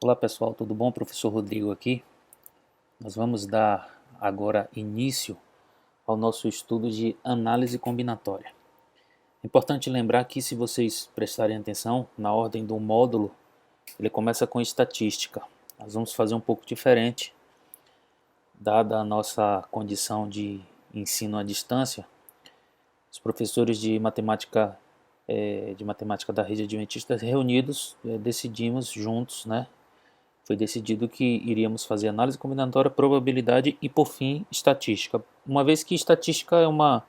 Olá pessoal, tudo bom? Professor Rodrigo aqui. Nós vamos dar agora início ao nosso estudo de análise combinatória. É importante lembrar que, se vocês prestarem atenção, na ordem do módulo, ele começa com estatística. Nós vamos fazer um pouco diferente, dada a nossa condição de ensino à distância. Os professores de matemática da rede adventista reunidos, decidimos juntos, né? Foi decidido que iríamos fazer análise combinatória, probabilidade e, por fim, estatística. Uma vez que estatística é uma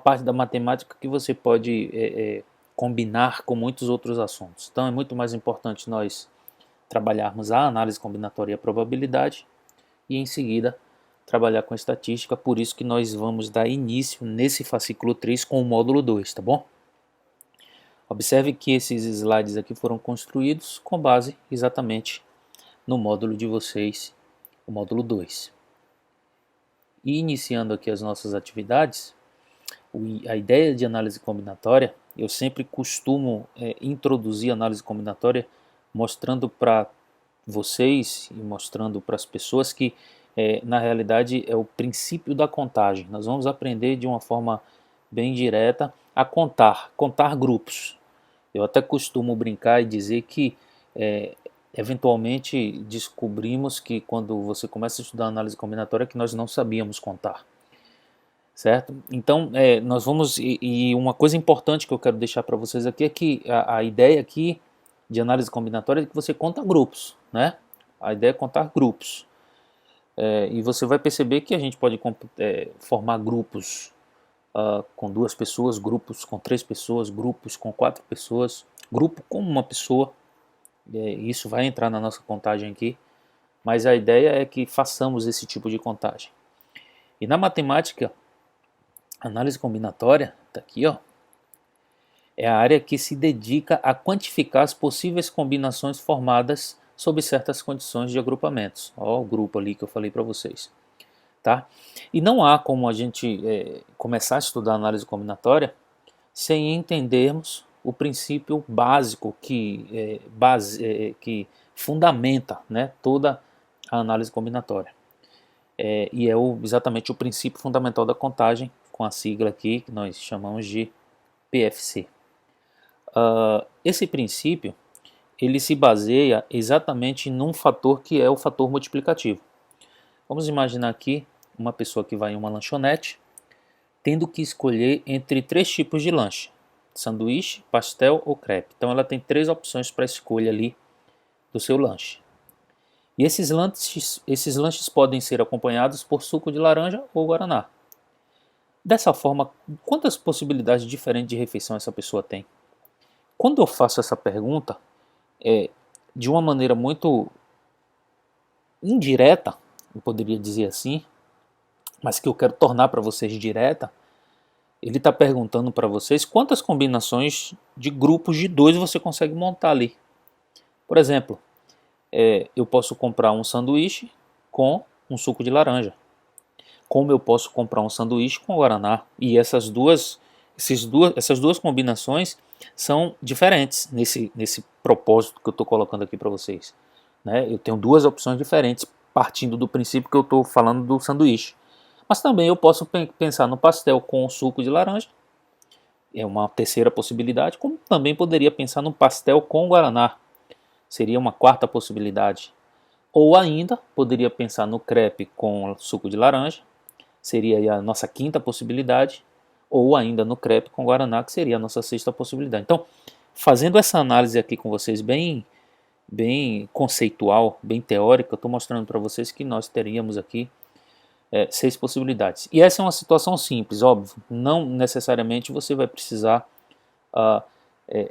parte da matemática que você pode combinar com muitos outros assuntos. Então é muito mais importante nós trabalharmos a análise combinatória e a probabilidade e, em seguida, trabalhar com estatística. Por isso que nós vamos dar início nesse fascículo 3 com o módulo 2, tá bom? Observe que esses slides aqui foram construídos com base exatamente no módulo de vocês, o módulo 2. E iniciando aqui as nossas atividades, a ideia de análise combinatória, eu sempre costumo introduzir a análise combinatória mostrando para vocês e mostrando para as pessoas que na realidade é o princípio da contagem. Nós vamos aprender de uma forma bem direta a contar grupos. Eu até costumo brincar e dizer que eventualmente descobrimos que, quando você começa a estudar análise combinatória, que nós não sabíamos contar, certo? Então nós vamos, e uma coisa importante que eu quero deixar para vocês aqui é que a ideia aqui de análise combinatória é que você conta grupos, né? A ideia é contar grupos, e você vai perceber que a gente pode formar grupos com 2 pessoas, grupos com 3 pessoas, grupos com 4 pessoas, grupo com uma pessoa. Isso vai entrar na nossa contagem aqui, mas a ideia é que façamos esse tipo de contagem. E na matemática, análise combinatória, está aqui, ó, é a área que se dedica a quantificar as possíveis combinações formadas sob certas condições de agrupamentos. Ó, o grupo ali que eu falei para vocês. Tá? E não há como a gente começar a estudar análise combinatória sem entendermos o princípio básico que fundamenta, né, toda a análise combinatória. E é exatamente o princípio fundamental da contagem, com a sigla aqui que nós chamamos de PFC. Esse princípio ele se baseia exatamente num fator que é o fator multiplicativo. Vamos imaginar aqui uma pessoa que vai em uma lanchonete, tendo que escolher entre 3 tipos de lanche: sanduíche, pastel ou crepe. Então ela tem 3 opções para escolha ali do seu lanche. E esses lanches podem ser acompanhados por suco de laranja ou guaraná. Dessa forma, quantas possibilidades diferentes de refeição essa pessoa tem? Quando eu faço essa pergunta, de uma maneira muito indireta, eu poderia dizer assim, mas que eu quero tornar para vocês direta, ele está perguntando para vocês quantas combinações de grupos de 2 você consegue montar ali. Por exemplo, eu posso comprar um sanduíche com um suco de laranja. Como eu posso comprar um sanduíche com guaraná. E essas duas combinações são diferentes nesse propósito que eu estou colocando aqui para vocês, né? Eu tenho 2 opções diferentes, partindo do princípio que eu estou falando do sanduíche. Mas também eu posso pensar no pastel com suco de laranja, é uma terceira possibilidade, como também poderia pensar no pastel com guaraná, seria uma quarta possibilidade. Ou ainda poderia pensar no crepe com suco de laranja, seria a nossa quinta possibilidade, ou ainda no crepe com guaraná, que seria a nossa sexta possibilidade. Então, fazendo essa análise aqui com vocês bem conceitual, bem teórica, eu estou mostrando para vocês que nós teríamos aqui 6 possibilidades. E essa é uma situação simples, óbvio. Não necessariamente você vai precisar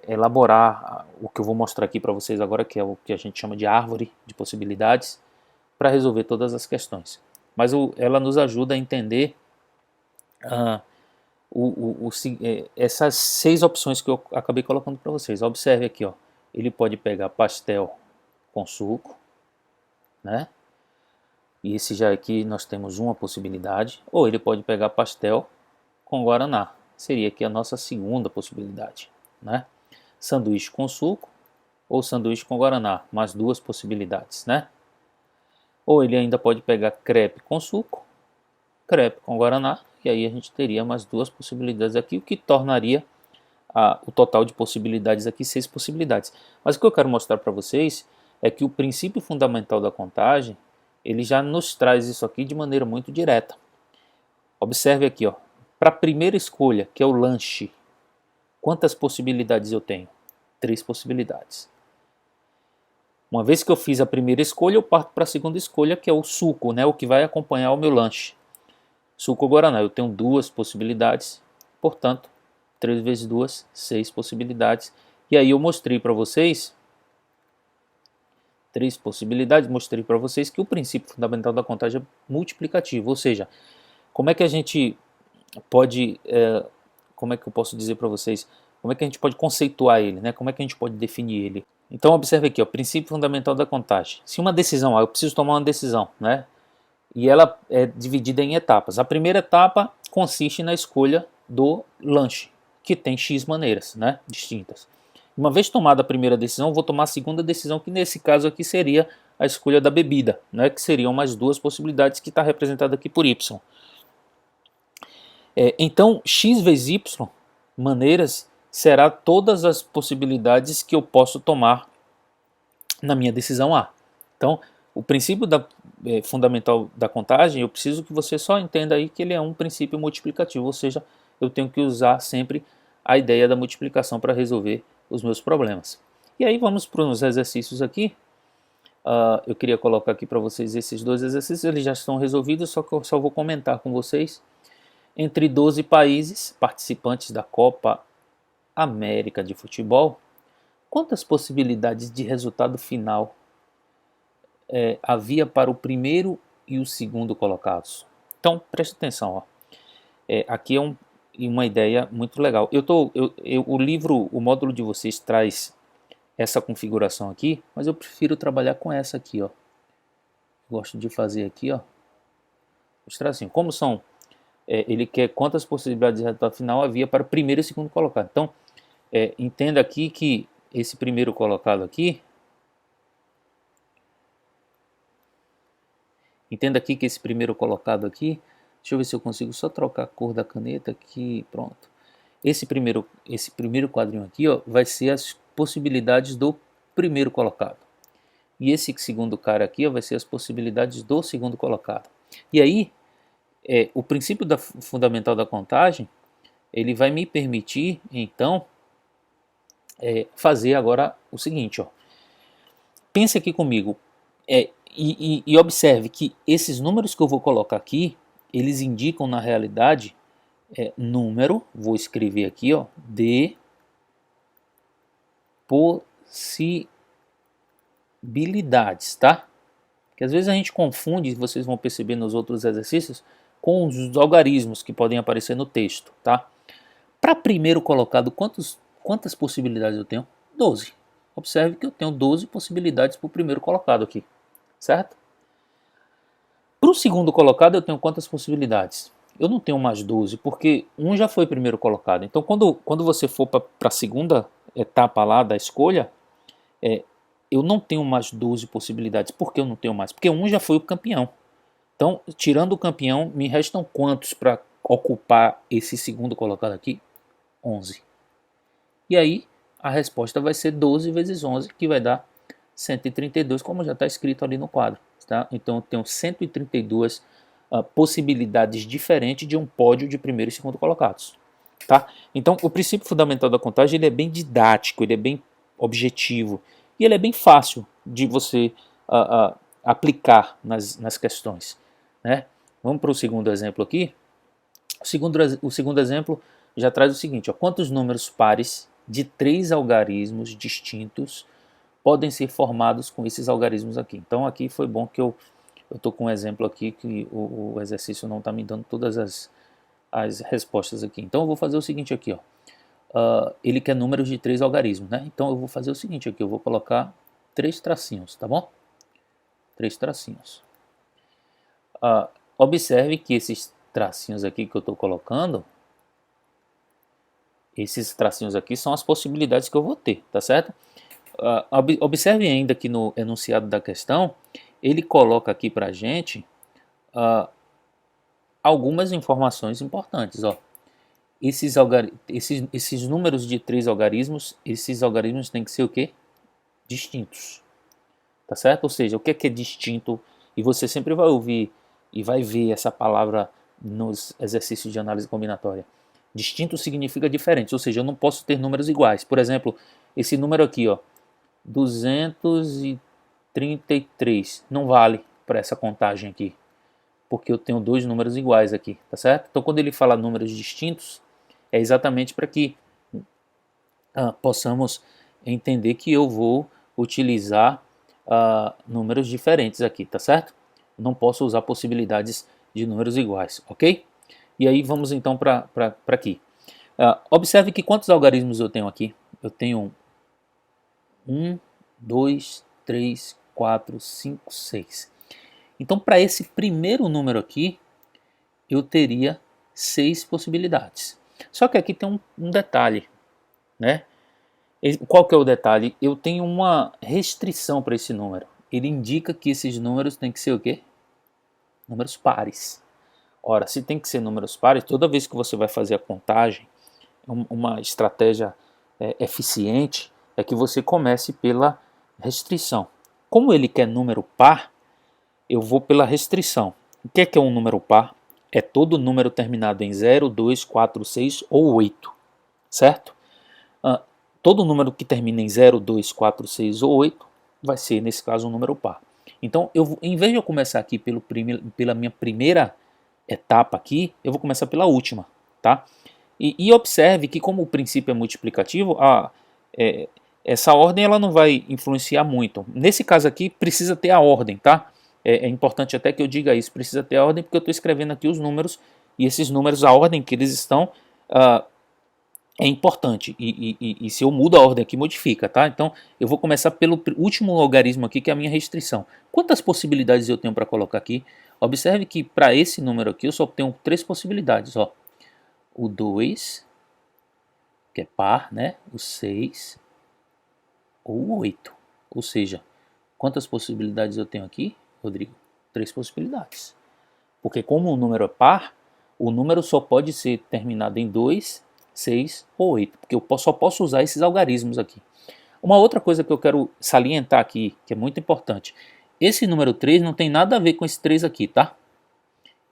elaborar o que eu vou mostrar aqui para vocês agora, que é o que a gente chama de árvore de possibilidades, para resolver todas as questões. Mas ela nos ajuda a entender essas 6 opções que eu acabei colocando para vocês. Observe aqui, ó, ele pode pegar pastel com suco, né? E esse já aqui nós temos uma possibilidade. Ou ele pode pegar pastel com guaraná, seria aqui a nossa segunda possibilidade, né? Sanduíche com suco, ou sanduíche com guaraná, mais duas possibilidades, né? Ou ele ainda pode pegar crepe com suco, crepe com guaraná, e aí a gente teria mais duas possibilidades aqui, o que tornaria o total de possibilidades aqui 6 possibilidades. Mas o que eu quero mostrar para vocês é que o princípio fundamental da contagem, ele já nos traz isso aqui de maneira muito direta. Observe aqui, ó, para a primeira escolha, que é o lanche, quantas possibilidades eu tenho? 3 possibilidades. Uma vez que eu fiz a primeira escolha, eu parto para a segunda escolha, que é o suco, né, o que vai acompanhar o meu lanche. Suco ou guaraná, eu tenho 2 possibilidades, portanto, 3 vezes 2, 6 possibilidades. E aí eu mostrei para vocês 3 possibilidades, mostrei para vocês que o princípio fundamental da contagem é multiplicativo, ou seja, como é que a gente pode, como é que eu posso dizer para vocês, como é que a gente pode conceituar ele, né? Como é que a gente pode definir ele? Então observe aqui, ó, princípio fundamental da contagem. Se uma decisão, eu preciso tomar uma decisão, né? E ela é dividida em etapas. A primeira etapa consiste na escolha do lanche, que tem X maneiras, né, distintas. Uma vez tomada a primeira decisão, eu vou tomar a segunda decisão, que nesse caso aqui seria a escolha da bebida, né, que seriam mais duas possibilidades, que está representada aqui por Y. Então, X vezes Y maneiras será todas as possibilidades que eu posso tomar na minha decisão A. Então, o princípio fundamental da contagem, eu preciso que você só entenda aí que ele é um princípio multiplicativo, ou seja, eu tenho que usar sempre a ideia da multiplicação para resolver os meus problemas. E aí vamos para os exercícios aqui. Eu queria colocar aqui para vocês esses 2 exercícios, eles já estão resolvidos, só que eu só vou comentar com vocês. Entre 12 países participantes da Copa América de Futebol, quantas possibilidades de resultado final havia para o primeiro e o segundo colocados? Então, preste atenção, ó. Aqui é uma ideia muito legal. O livro, o módulo de vocês traz essa configuração aqui, mas eu prefiro trabalhar com essa aqui, ó. Gosto de fazer aqui, ó. Mostrar assim, como são, ele quer quantas possibilidades de resultado final havia para o primeiro e segundo colocado. Então, entenda aqui que esse primeiro colocado aqui, deixa eu ver se eu consigo só trocar a cor da caneta aqui, pronto. Esse primeiro quadrinho aqui, ó, vai ser as possibilidades do primeiro colocado. E esse segundo cara aqui, ó, vai ser as possibilidades do segundo colocado. E aí, o princípio fundamental da contagem, ele vai me permitir, então, fazer agora o seguinte, ó. Pense aqui comigo, e observe que esses números que eu vou colocar aqui, eles indicam na realidade número, vou escrever aqui, ó, de possibilidades, tá? Porque às vezes a gente confunde, vocês vão perceber nos outros exercícios, com os algarismos que podem aparecer no texto, tá? Para primeiro colocado, quantas possibilidades eu tenho? 12. Observe que eu tenho 12 possibilidades para o primeiro colocado aqui, certo? Para o segundo colocado eu tenho quantas possibilidades? Eu não tenho mais 12, porque um já foi primeiro colocado. Então quando você for para a segunda etapa lá da escolha, eu não tenho mais 12 possibilidades. Por que eu não tenho mais? Porque um já foi o campeão. Então, tirando o campeão, me restam quantos para ocupar esse segundo colocado aqui? 11. E aí, a resposta vai ser 12 vezes 11, que vai dar 132, como já está escrito ali no quadro. Tá? Então, eu tenho 132 possibilidades diferentes de um pódio de primeiro e segundo colocados. Tá? Então, o princípio fundamental da contagem, ele é bem didático, ele é bem objetivo e ele é bem fácil de você aplicar nas questões. Né? Vamos para o segundo exemplo aqui. O segundo exemplo já traz o seguinte, ó, quantos números pares de 3 algarismos distintos podem ser formados com esses algarismos aqui. Então aqui foi bom que eu estou com um exemplo aqui que o exercício não está me dando todas as respostas aqui. Então eu vou fazer o seguinte aqui, ó. Ele quer números de 3 algarismos, né? Então eu vou fazer o seguinte aqui, eu vou colocar 3 tracinhos, tá bom? 3 tracinhos. Observe que esses tracinhos aqui que eu estou colocando, esses tracinhos aqui são as possibilidades que eu vou ter, tá certo? Observe ainda que no enunciado da questão, ele coloca aqui para a gente algumas informações importantes. Ó. Esses números de 3 algarismos, esses algarismos têm que ser o quê? Distintos. Tá certo? Ou seja, o que é distinto? E você sempre vai ouvir e vai ver essa palavra nos exercícios de análise combinatória. Distinto significa diferente, ou seja, eu não posso ter números iguais. Por exemplo, esse número aqui, ó, 233, não vale para essa contagem aqui, porque eu tenho dois números iguais aqui, tá certo? Então, quando ele fala números distintos, é exatamente para que possamos entender que eu vou utilizar números diferentes aqui, tá certo? Não posso usar possibilidades de números iguais, ok? E aí vamos então para aqui. Observe que quantos algarismos eu tenho aqui? Eu tenho 1, 2, 3, 4, 5, 6. Então, para esse primeiro número aqui, eu teria 6 possibilidades. Só que aqui tem um detalhe, né? Qual que é o detalhe? Eu tenho uma restrição para esse número. Ele indica que esses números têm que ser o quê? Números pares. Ora, se tem que ser números pares, toda vez que você vai fazer a contagem, uma estratégia eficiente é que você comece pela restrição. Como ele quer número par, eu vou pela restrição. O que é um número par? É todo número terminado em 0, 2, 4, 6 ou 8, certo? Todo número que termina em 0, 2, 4, 6 ou 8 vai ser, nesse caso, um número par. Então, em vez de eu começar aqui pela minha primeira etapa aqui, eu vou começar pela última, tá? E observe que como o princípio é multiplicativo, essa ordem ela não vai influenciar muito. Nesse caso aqui, precisa ter a ordem, tá? É importante até que eu diga isso, precisa ter a ordem porque eu estou escrevendo aqui os números, e esses números, a ordem que eles estão, é importante. E se eu mudo a ordem aqui, modifica, tá? Então, eu vou começar pelo último algarismo aqui, que é a minha restrição. Quantas possibilidades eu tenho para colocar aqui? Observe que para esse número aqui, eu só tenho 3 possibilidades, ó. O 2, que é par, né? O 6 ou o 8. Ou seja, quantas possibilidades eu tenho aqui, Rodrigo? 3 possibilidades. Porque como o número é par, o número só pode ser terminado em 2, 6 ou 8. Porque eu só posso usar esses algarismos aqui. Uma outra coisa que eu quero salientar aqui, que é muito importante. Esse número 3 não tem nada a ver com esse 3 aqui, tá?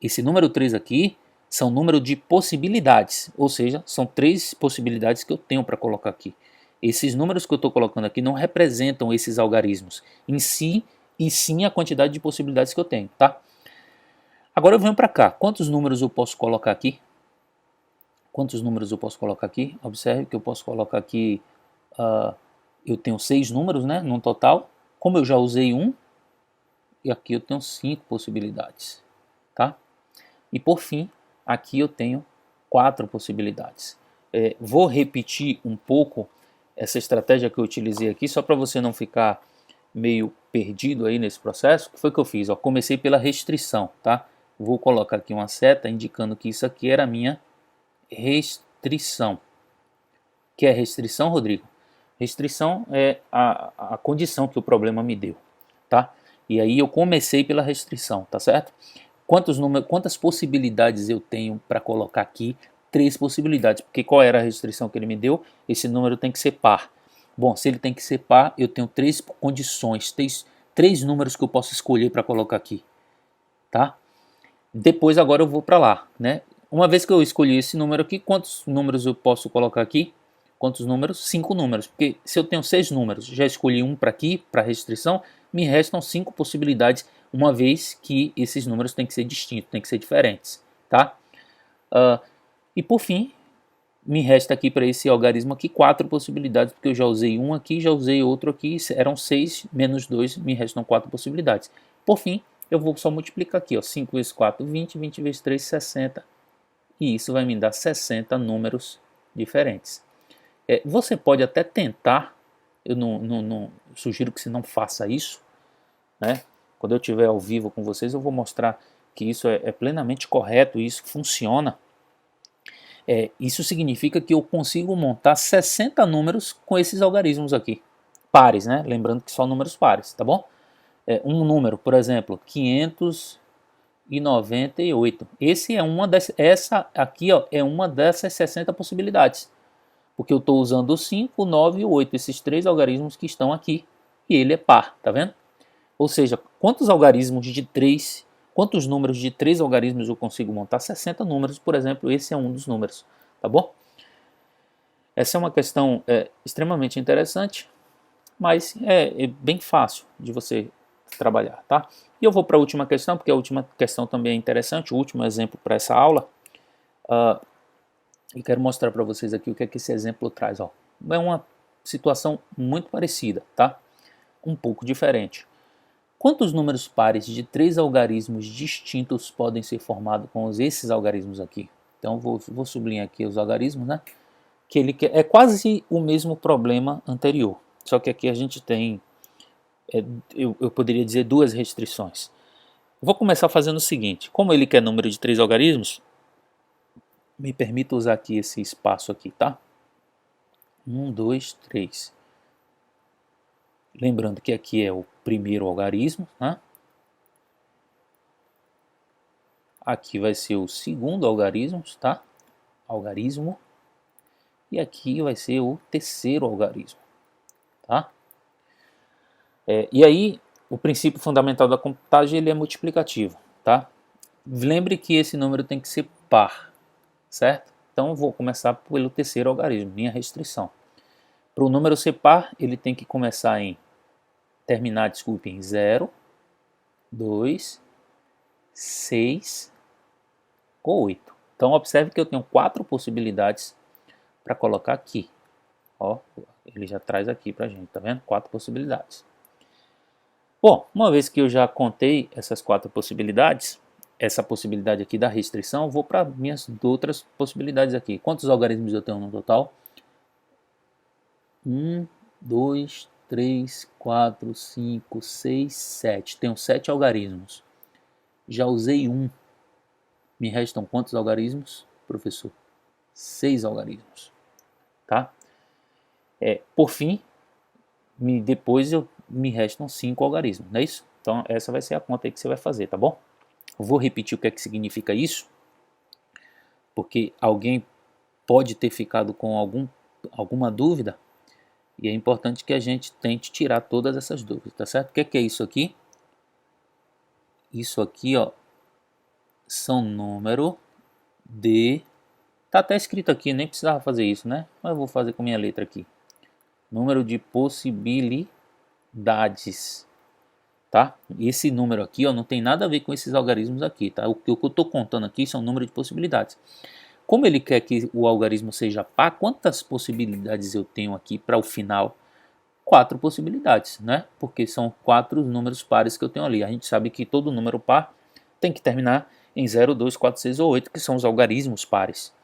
Esse número 3 aqui são número de possibilidades, ou seja, são 3 possibilidades que eu tenho para colocar aqui. Esses números que eu estou colocando aqui não representam esses algarismos em si, e sim a quantidade de possibilidades que eu tenho, tá? Agora eu venho para cá. Quantos números eu posso colocar aqui? Quantos números eu posso colocar aqui? Observe que eu posso colocar aqui, eu tenho 6 números, né, no total. Como eu já usei um, e aqui eu tenho 5 possibilidades, tá? E por fim, aqui eu tenho 4 possibilidades. Vou repetir um pouco essa estratégia que eu utilizei aqui, só para você não ficar meio perdido aí nesse processo. O que foi que eu fiz? Ó, comecei pela restrição, tá? Vou colocar aqui uma seta indicando que isso aqui era a minha restrição. O que é restrição, Rodrigo? Restrição é a condição que o problema me deu, tá? E aí eu comecei pela restrição, tá certo? Quantas possibilidades eu tenho para colocar aqui? 3 possibilidades, porque qual era a restrição que ele me deu? Esse número tem que ser par. Bom, se ele tem que ser par, eu tenho 3 condições, 3 números que eu posso escolher para colocar aqui, tá? Depois agora eu vou para lá, né? Uma vez que eu escolhi esse número aqui, quantos números eu posso colocar aqui? Quantos números? 5 números, porque se eu tenho 6 números, já escolhi um para aqui, para restrição, me restam 5 possibilidades, uma vez que esses números têm que ser distintos, têm que ser diferentes, tá? E por fim, me resta aqui para esse algarismo aqui 4 possibilidades, porque eu já usei um aqui, já usei outro aqui, eram 6 menos 2, me restam 4 possibilidades. Por fim, eu vou só multiplicar aqui, ó, 5 vezes 4, 20, 20 vezes 3, 60, e isso vai me dar 60 números diferentes. Você pode até tentar, eu não sugiro que você não faça isso, né? Quando eu estiver ao vivo com vocês, eu vou mostrar que isso é plenamente correto, isso funciona. Isso significa que eu consigo montar 60 números com esses algarismos aqui, pares, né? Lembrando que só números pares, tá bom? Um número, por exemplo, 598. Essa aqui, ó, é uma dessas 60 possibilidades. Porque eu estou usando o 5, o 9 e o 8, esses três algarismos que estão aqui, e ele é par, tá vendo? Ou seja, quantos números de 3 algarismos eu consigo montar? 60 números, por exemplo, esse é um dos números, tá bom? Essa é uma questão extremamente interessante, mas é bem fácil de você trabalhar, tá? E eu vou para a última questão, porque a última questão também é interessante, o último exemplo para essa aula. E quero mostrar para vocês aqui o que é que esse exemplo traz, ó. É uma situação muito parecida, tá? Um pouco diferente. Quantos números pares de 3 algarismos distintos podem ser formados com esses algarismos aqui? Então vou sublinhar aqui os algarismos, né? Que ele é quase o mesmo problema anterior, só que aqui a gente tem, eu poderia dizer, duas restrições. Vou começar fazendo o seguinte: como ele quer número de 3 algarismos, me permita usar aqui esse espaço aqui, tá? 1, 2, 3. Lembrando que aqui é o primeiro algarismo, né? Aqui vai ser o segundo algarismo, tá? Algarismo. E aqui vai ser o terceiro algarismo, tá? E aí, o princípio fundamental da contagem ele é multiplicativo, tá? Lembre que esse número tem que ser par, certo? Então, eu vou começar pelo terceiro algarismo, minha restrição. Para o número ser par, ele tem que começar terminar em 0, 2, 6 ou 8. Então, observe que eu tenho 4 possibilidades para colocar aqui. Ó, ele já traz aqui para a gente, tá vendo? 4 possibilidades. Bom, uma vez que eu já contei essas 4 possibilidades, essa possibilidade aqui da restrição, eu vou para minhas outras possibilidades aqui. Quantos algarismos eu tenho no total? 1, 2, 3, 4, 5, 6, 7. Tenho 7 algarismos. Já usei um. Me restam quantos algarismos, professor? 6 algarismos. Tá? Por fim, depois me restam 5 algarismos, não é isso? Então essa vai ser a conta aí que você vai fazer, tá bom? Eu vou repetir o que é que significa isso, porque alguém pode ter ficado com alguma dúvida, e é importante que a gente tente tirar todas essas dúvidas, tá certo? O que é isso aqui? Isso aqui, ó, são número de... Tá até escrito aqui, nem precisava fazer isso, né? Mas eu vou fazer com minha letra aqui. Número de possibilidades, tá? Esse número aqui, ó, não tem nada a ver com esses algarismos aqui, tá? O que eu estou contando aqui são número de possibilidades. Como ele quer que o algarismo seja par, quantas possibilidades eu tenho aqui para o final? 4 possibilidades, né? Porque são 4 números pares que eu tenho ali. A gente sabe que todo número par tem que terminar em 0, 2, 4, 6 ou 8, que são os algarismos pares.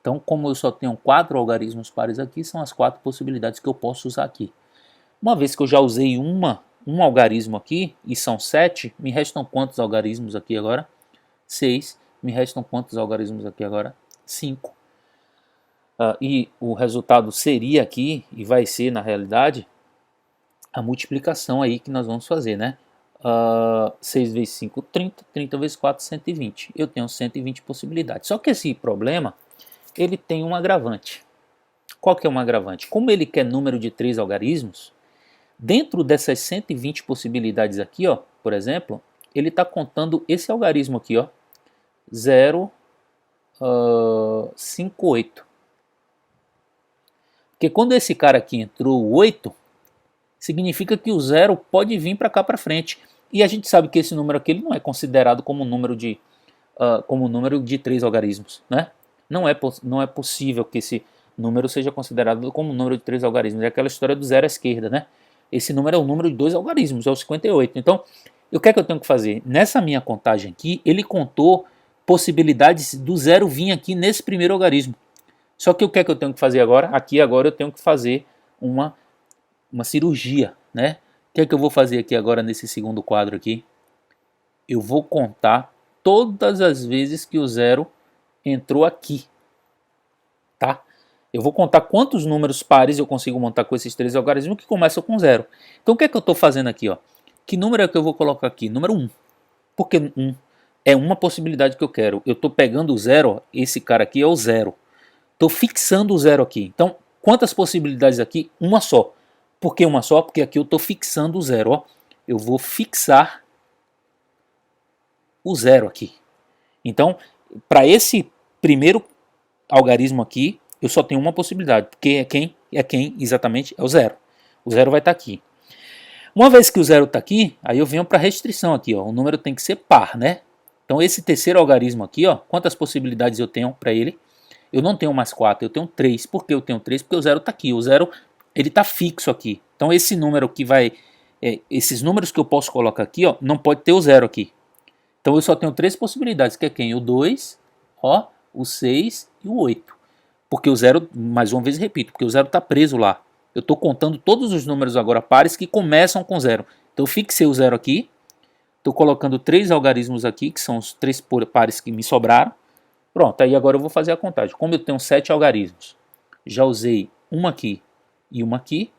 Então, como eu só tenho 4 algarismos pares aqui, são as 4 possibilidades que eu posso usar aqui. Uma vez que eu já usei um algarismo aqui, e são 7, me restam quantos algarismos aqui agora? 6. Me restam quantos algarismos aqui agora? 5. E o resultado seria aqui, e vai ser na realidade, a multiplicação aí que nós vamos fazer, né? 6 vezes 5, 30. 30 vezes 4, 120. Eu tenho 120 possibilidades. Só que esse problema, ele tem um agravante. Qual que é um agravante? Como ele quer número de 3 algarismos, dentro dessas 120 possibilidades aqui, ó, por exemplo, ele está contando esse algarismo aqui, ó, 0, 5, 8. Porque quando esse cara aqui entrou 8, significa que o 0 pode vir para cá para frente. E a gente sabe que esse número aqui ele não é considerado como número de 3 algarismos, né? Não é possível que esse número seja considerado como número de 3 algarismos. É aquela história do 0 à esquerda, né? Esse número é o número de 2 algarismos, é o 58. Então, o que é que eu tenho que fazer? Nessa minha contagem aqui, ele contou possibilidades do 0 vir aqui nesse primeiro algarismo. Só que o que é que eu tenho que fazer agora? Aqui agora eu tenho que fazer uma cirurgia, né? O que é que eu vou fazer aqui agora nesse segundo quadro aqui? Eu vou contar todas as vezes que o 0 entrou aqui, tá? Eu vou contar quantos números pares eu consigo montar com esses 3 algarismos que começam com 0. Então o que é que eu estou fazendo aqui? Ó? Que número é que eu vou colocar aqui? Número 1. Por que 1? É uma possibilidade que eu quero. Eu estou pegando o 0, esse cara aqui é o 0. Estou fixando o 0 aqui. Então, quantas possibilidades aqui? Uma só. Por que uma só? Porque aqui eu estou fixando o 0. Ó. Eu vou fixar o 0 aqui. Então, para esse primeiro algarismo aqui, eu só tenho uma possibilidade, porque é quem exatamente? É o 0. O 0 vai estar aqui. Uma vez que o 0 está aqui, aí eu venho para a restrição aqui, ó. O número tem que ser par, né? Então esse terceiro algarismo aqui, ó, quantas possibilidades eu tenho para ele? Eu não tenho mais 4, eu tenho 3. Por que eu tenho 3? Porque o 0 está aqui. O 0 ele está fixo aqui. Então esse número que vai, esses números que eu posso colocar aqui, ó, não pode ter o 0 aqui. Então eu só tenho 3 possibilidades, que é quem? O 2, ó, o 6 e o 8. Porque o 0, mais uma vez repito, porque o 0 está preso lá. Eu estou contando todos os números agora pares que começam com 0. Então eu fixei o 0 aqui. Estou colocando 3 algarismos aqui, que são os 3 pares que me sobraram. Pronto, aí agora eu vou fazer a contagem. Como eu tenho 7 algarismos, já usei uma aqui e uma aqui.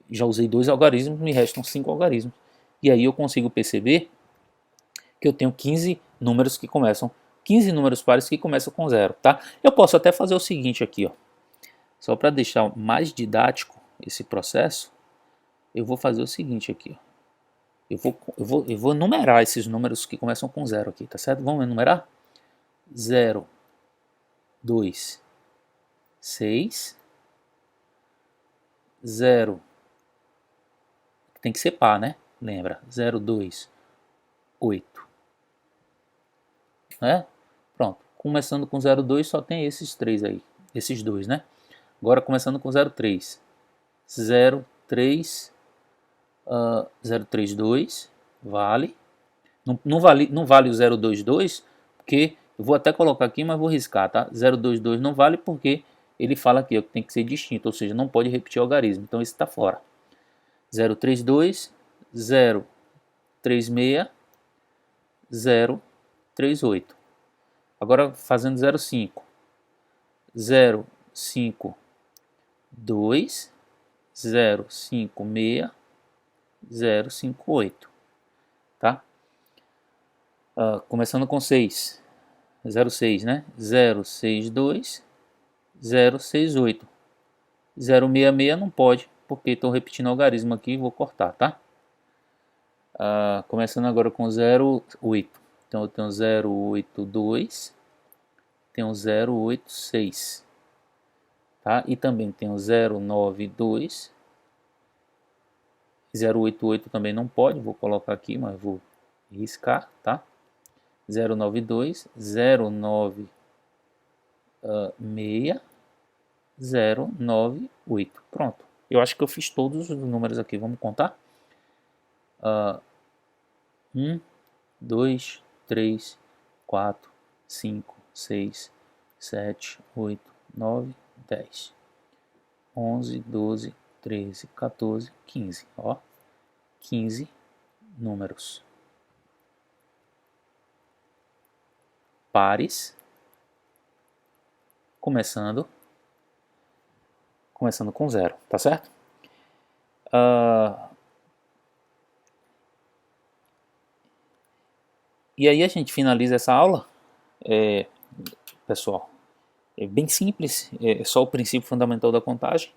Já usei 2 algarismos, me restam 5 algarismos. E aí eu consigo perceber que eu tenho 15 números que começam 15 números pares que começam com 0, tá? Eu posso até fazer o seguinte aqui, ó. Só para deixar mais didático esse processo, eu vou fazer o seguinte aqui, ó. Eu vou numerar esses números que começam com 0 aqui, tá certo? Vamos enumerar? 0, 2, 6, 0. Tem que ser par, né? Lembra? 0, 2, 8. Né? Pronto. Começando com 0,2 só tem esses 3 aí. Esses 2, né? Agora começando com 0,3. 0,3, 0,32 vale. Não vale o 0,22, porque eu vou até colocar aqui, mas vou riscar, tá? 0,22 não vale porque ele fala aqui ó, que tem que ser distinto, ou seja, não pode repetir o algarismo. Então esse está fora. 0,32, 0,36, 0,38. Agora fazendo 0,5. 0,52, 0,56, 0,58. Tá? Começando com 6. 0,6, né? 0,62, 0,68. 0,66 não pode, porque estou repetindo o algarismo aqui e vou cortar, tá? Começando agora com 0,8. Então eu tenho 0,82, tenho 0,86, tá? E também tenho 0,92, 0,88 também não pode, vou colocar aqui, mas vou riscar, tá? 0,92, 0,96, 0,98. Pronto. Eu acho que eu fiz todos os números aqui. Vamos contar? 1, 2, 3, 4, 5, 6, 7, 8, 9, 10, 11, 12, 13, 14, 15. Ó, 15 números pares, começando com 0, tá certo? E aí a gente finaliza essa aula, pessoal. É bem simples, é só o princípio fundamental da contagem.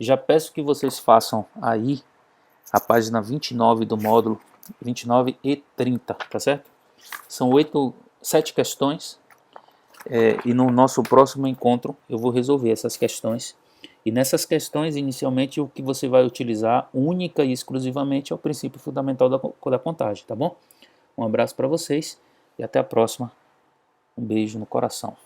Já peço que vocês façam aí a página 29 do módulo 29 e 30, tá certo? São 7 questões e no nosso próximo encontro eu vou resolver essas questões. E nessas questões, inicialmente, o que você vai utilizar única e exclusivamente é o princípio fundamental da contagem, tá bom? Um abraço para vocês e até a próxima. Um beijo no coração.